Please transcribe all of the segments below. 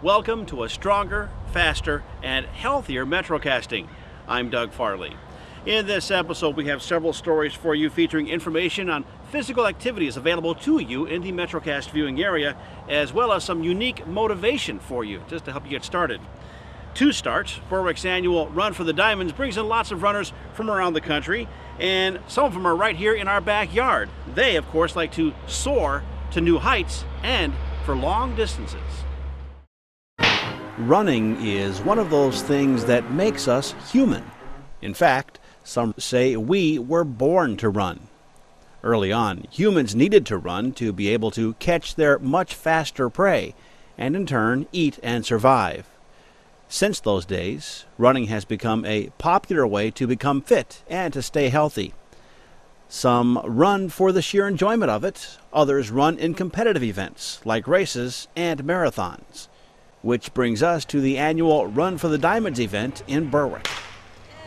Welcome to a stronger, faster, and healthier MetroCasting. I'm Doug Farley. In this episode, we have several stories for you featuring information on physical activities available to you in the MetroCast viewing area, as well as some unique motivation for you, just to help you get started. To start, Berwick's annual Run for the Diamonds brings in lots of runners from around the country, and some of them are right here in our backyard. They, of course, like to soar to new heights and for long distances. Running is one of those things that makes us human. In fact, some say we were born to run. Early on, humans needed to run to be able to catch their much faster prey, and in turn, eat and survive. Since those days, running has become a popular way to become fit and to stay healthy. Some run for the sheer enjoyment of it, others run in competitive events like races and marathons. Which brings us to the annual Run for the Diamonds event in Berwick.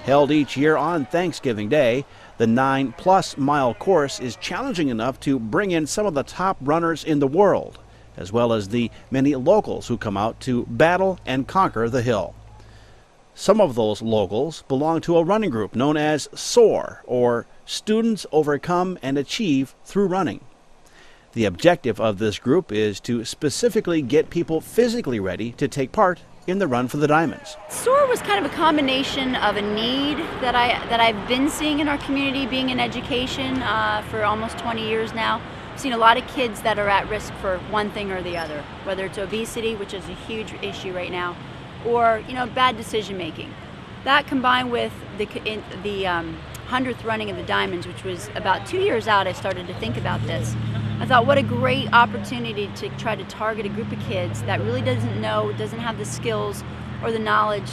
Held each year on Thanksgiving Day, the 9+ mile course is challenging enough to bring in some of the top runners in the world, as well as the many locals who come out to battle and conquer the hill. Some of those locals belong to a running group known as S.O.A.R, or Students Overcome and Achieve Through Running. The objective of this group is to specifically get people physically ready to take part in the Run for the Diamonds. S.O.A.R was kind of a combination of a need that I've been seeing in our community, being in education for almost 20 years now. I've seen a lot of kids that are at risk for one thing or the other, whether it's obesity, which is a huge issue right now, or bad decision making. That combined with the 100th running of the Diamonds, which was about 2 years out, I started to think about this. I thought, what a great opportunity to try to target a group of kids that really doesn't have the skills or the knowledge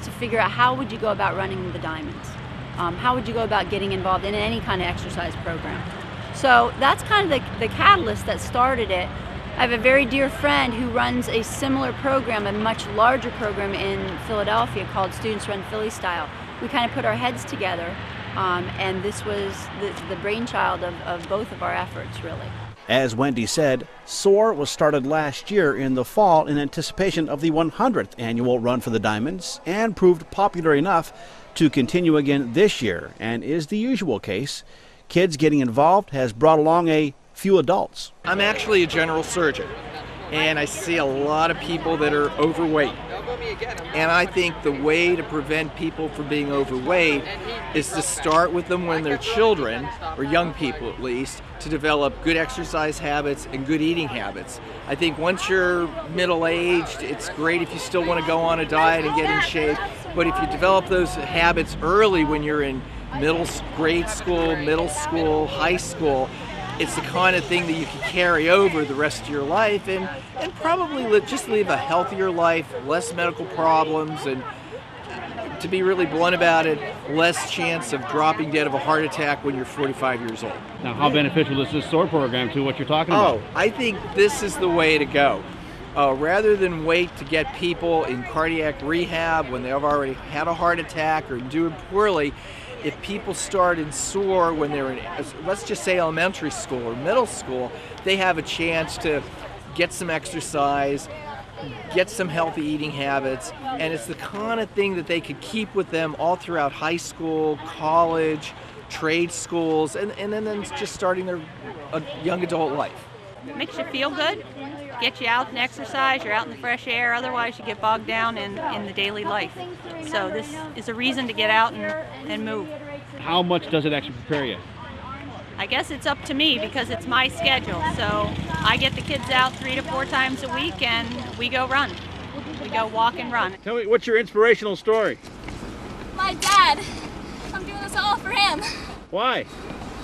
to figure out how would you go about running the Diamonds. How would you go about getting involved in any kind of exercise program? So that's kind of the catalyst that started it. I have a very dear friend who runs a similar program, a much larger program in Philadelphia called Students Run Philly Style. We kind of put our heads together, and this was the brainchild of both of our efforts, really. As Wendy said, S.O.A.R was started last year in the fall in anticipation of the 100th annual Run for the Diamonds, and proved popular enough to continue again this year, and is the usual case. Kids getting involved has brought along a few adults. I'm actually a general surgeon, and I see a lot of people that are overweight. And I think the way to prevent people from being overweight is to start with them when they're children, or young people at least, to develop good exercise habits and good eating habits. I think once you're middle-aged, it's great if you still want to go on a diet and get in shape, but if you develop those habits early when you're in grade school, middle school, high school, it's the kind of thing that you can carry over the rest of your life and probably just live a healthier life, less medical problems, and to be really blunt about it, less chance of dropping dead of a heart attack when you're 45 years old. Now, how beneficial is this S.O.A.R program to what you're talking about? Oh, I think this is the way to go. Rather than wait to get people in cardiac rehab when they've already had a heart attack or doing poorly, if people start in S.O.A.R when they're in, let's just say elementary school or middle school, they have a chance to get some exercise, get some healthy eating habits, and it's the kind of thing that they could keep with them all throughout high school, college, trade schools, and then just starting their young adult life. Makes you feel good, get you out and exercise, you're out in the fresh air, otherwise you get bogged down in the daily life. So this is a reason to get out and move. How much does it actually prepare you? I guess it's up to me because it's my schedule. So I get the kids out 3 to 4 times a week and we go run. We go walk and run. Tell me, what's your inspirational story? My dad. I'm doing this all for him. Why?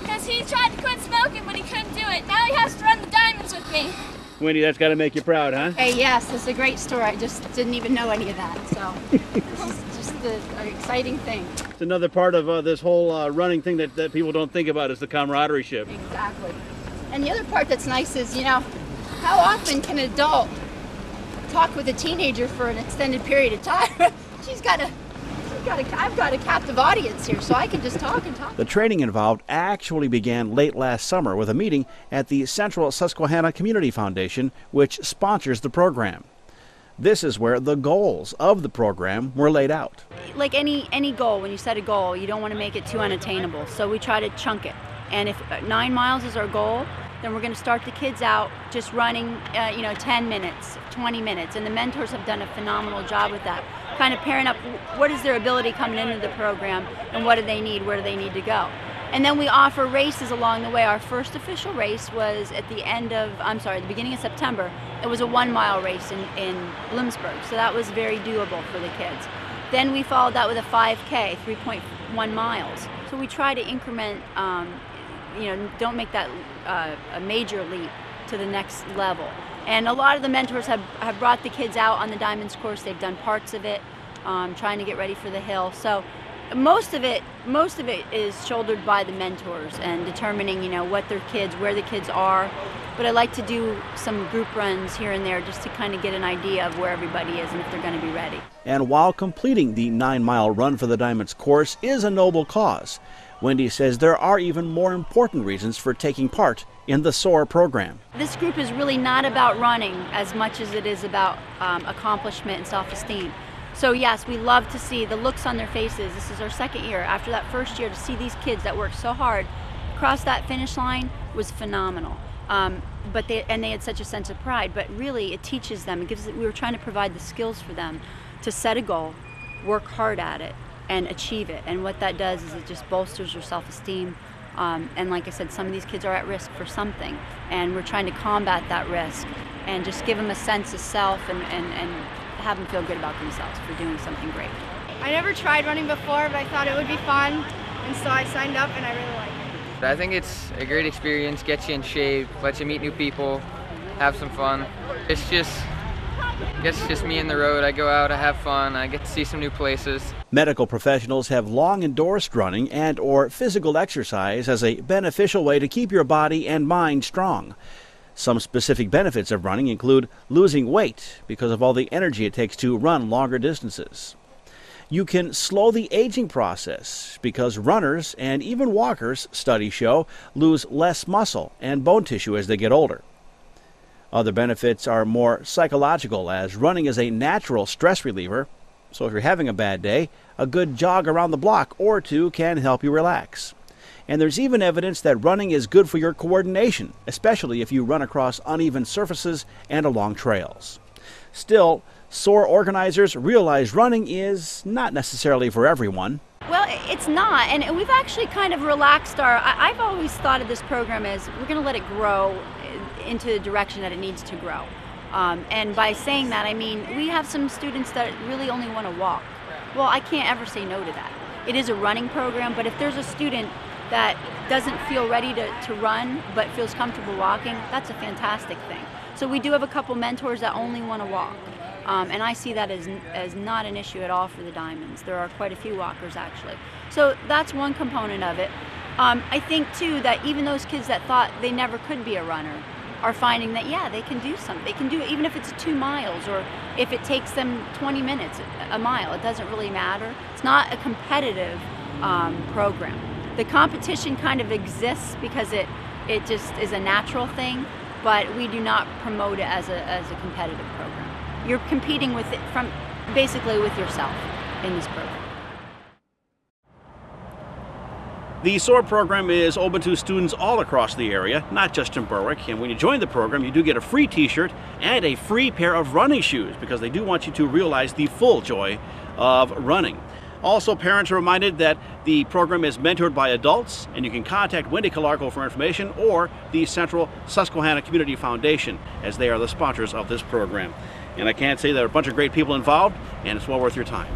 Because he tried to quit smoking, but he couldn't do it. Now he has to run the Diamonds with me. Wendy, that's got to make you proud, huh? Hey, yes, it's a great story. I just didn't even know any of that, so this is just an exciting thing. It's another part of this whole running thing that people don't think about is the camaraderie ship. Exactly. And the other part that's nice is, how often can an adult talk with a teenager for an extended period of time? I've got a captive audience here, so I can just talk and talk. The training involved actually began late last summer with a meeting at the Central Susquehanna Community Foundation, which sponsors the program. This is where the goals of the program were laid out. Like any goal, when you set a goal, you don't want to make it too unattainable. So we try to chunk it. And if 9 miles is our goal, then we're going to start the kids out just running, 10 minutes, 20 minutes. And the mentors have done a phenomenal job with that, kind of pairing up what is their ability coming into the program and what do they need, where do they need to go. And then we offer races along the way. Our first official race was at the beginning of September. It was a 1 mile race in Bloomsburg, so that was very doable for the kids. Then we followed that with a 5K, 3.1 miles. So we try to increment, don't make that a major leap to the next level. And a lot of the mentors have brought the kids out on the Diamonds course. They've done parts of it, trying to get ready for the hill. Most of it is shouldered by the mentors and determining, where the kids are. But I like to do some group runs here and there just to kind of get an idea of where everybody is and if they're going to be ready. And while completing the 9-mile Run for the Diamonds course is a noble cause, Wendy says there are even more important reasons for taking part in the S.O.A.R program. This group is really not about running as much as it is about accomplishment and self-esteem. So yes, we love to see the looks on their faces. This is our second year. After that first year, to see these kids that worked so hard cross that finish line was phenomenal. But they had such a sense of pride. But really, it teaches them. We were trying to provide the skills for them to set a goal, work hard at it, and achieve it. And what that does is it just bolsters your self-esteem. And like I said, some of these kids are at risk for something, and we're trying to combat that risk and just give them a sense of self and have them feel good about themselves for doing something great. I never tried running before, but I thought it would be fun, and so I signed up and I really like it. I think it's a great experience, gets you in shape, lets you meet new people, have some fun. It's just me and the road. I go out, I have fun, I get to see some new places. Medical professionals have long endorsed running and/or physical exercise as a beneficial way to keep your body and mind strong. Some specific benefits of running include losing weight because of all the energy it takes to run longer distances. You can slow the aging process because runners and even walkers, studies show, lose less muscle and bone tissue as they get older. Other benefits are more psychological, as running is a natural stress reliever. So if you're having a bad day, a good jog around the block or two can help you relax. And there's even evidence that running is good for your coordination, especially if you run across uneven surfaces and along trails. Still, S.O.A.R organizers realize running is not necessarily for everyone. Well, it's not, and we've actually kind of relaxed I've always thought of this program as we're going to let it grow into the direction that it needs to grow. And by saying that, I mean we have some students that really only want to walk. Well, I can't ever say no to that. It is a running program, but if there's a student that doesn't feel ready to run but feels comfortable walking, that's a fantastic thing. So we do have a couple mentors that only want to walk. And I see that as not an issue at all for the Diamonds. There are quite a few walkers actually. So that's one component of it. I think too that even those kids that thought they never could be a runner are finding that, yeah, they can do something. They can do it even if it's 2 miles or if it takes them 20 minutes, a mile. It doesn't really matter. It's not a competitive program. The competition kind of exists because it just is a natural thing, but we do not promote it as a competitive program. You're competing with it basically with yourself in this program. The S.O.A.R program is open to students all across the area, not just in Berwick. And when you join the program, you do get a free t-shirt and a free pair of running shoes because they do want you to realize the full joy of running. Also, parents are reminded that the program is mentored by adults, and you can contact Wendy Calarco for information or the Central Susquehanna Community Foundation, as they are the sponsors of this program. And I can't say there are a bunch of great people involved, and it's well worth your time.